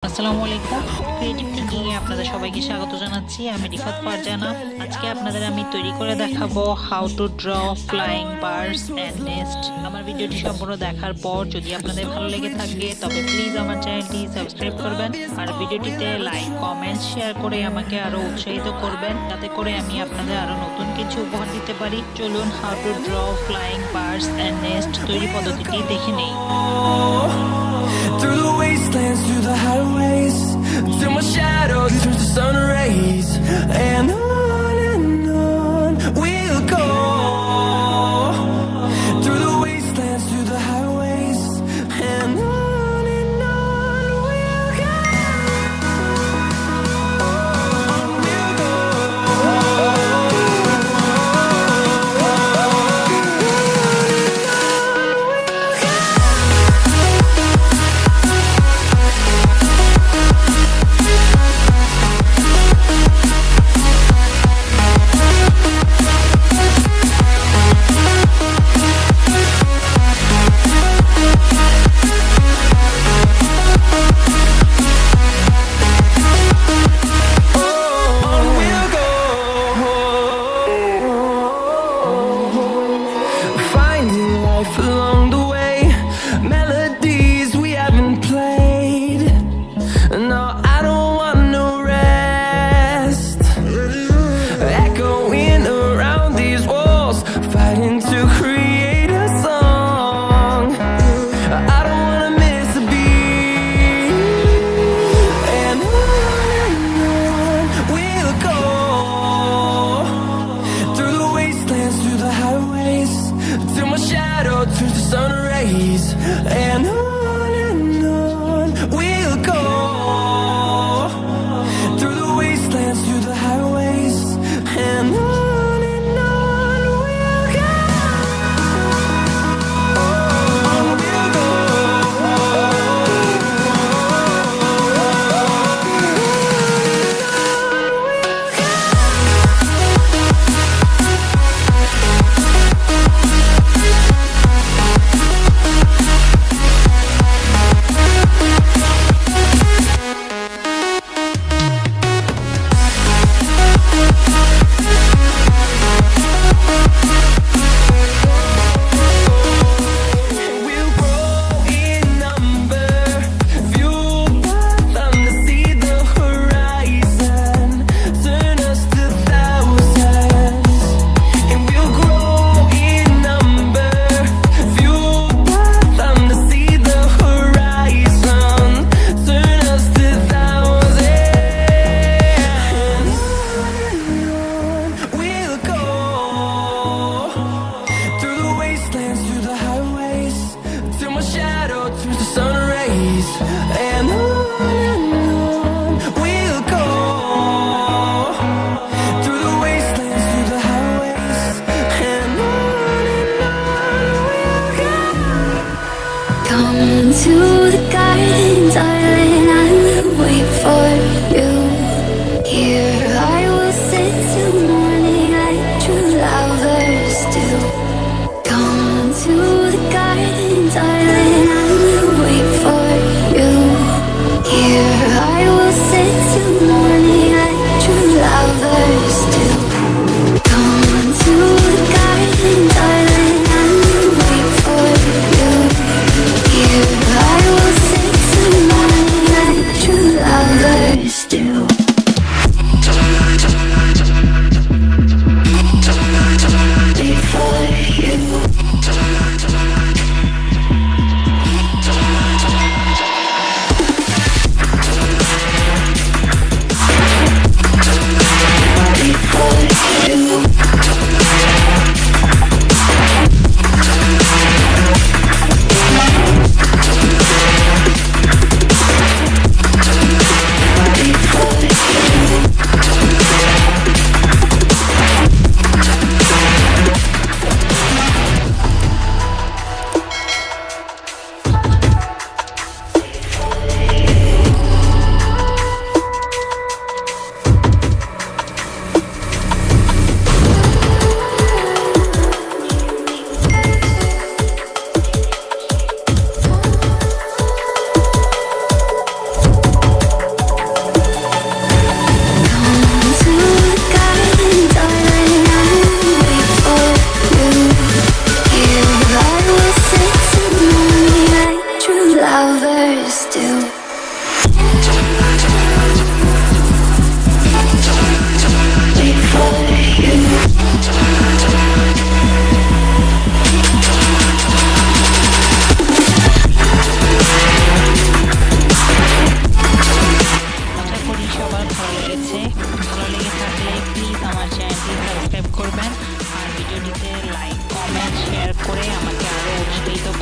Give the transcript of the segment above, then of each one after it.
আসসালামু আলাইকুম। Creative thinking এ আপনাদের সবাইকে স্বাগত জানাচ্ছি। আমি রিফাত ফারজানা। আজকে আপনাদের আমি তৈরি করে দেখাবো how to draw flying birds and nest. আমার ভিডিওটি সম্পূর্ণ দেখার পর যদি আপনাদের ভালো লেগে থাকে তবে প্লিজ আমার চ্যানেলটি সাবস্ক্রাইব করবেন আর ভিডিওটিতে লাইক, কমেন্ট, শেয়ার করে আমাকে আরো উৎসাহিত করবেন যাতে করে আমি আপনাদের আরো নতুন কিছু উপহার দিতে পারি। চলুন how to draw flying birds and nest তৈরি পদ্ধতিটি দেখে নেই। Through the wastelands, through the highways, till my shadow turns to sun rays, and on we'll go. Through the wastelands, through the highways, and on we'll go. We'll go.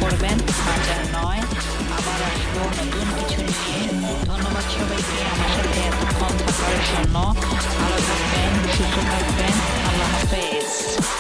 করবেন, হাজার নয়। আবার আসবো নতুন কিছু নিয়ে। ধন্যবাদ সবাইকে আমার সাথে এতক্ষণ থাকার জন্য। ভালো থাকবেন, সুস্থ থাকবেন। আল্লাহ হাফেজ।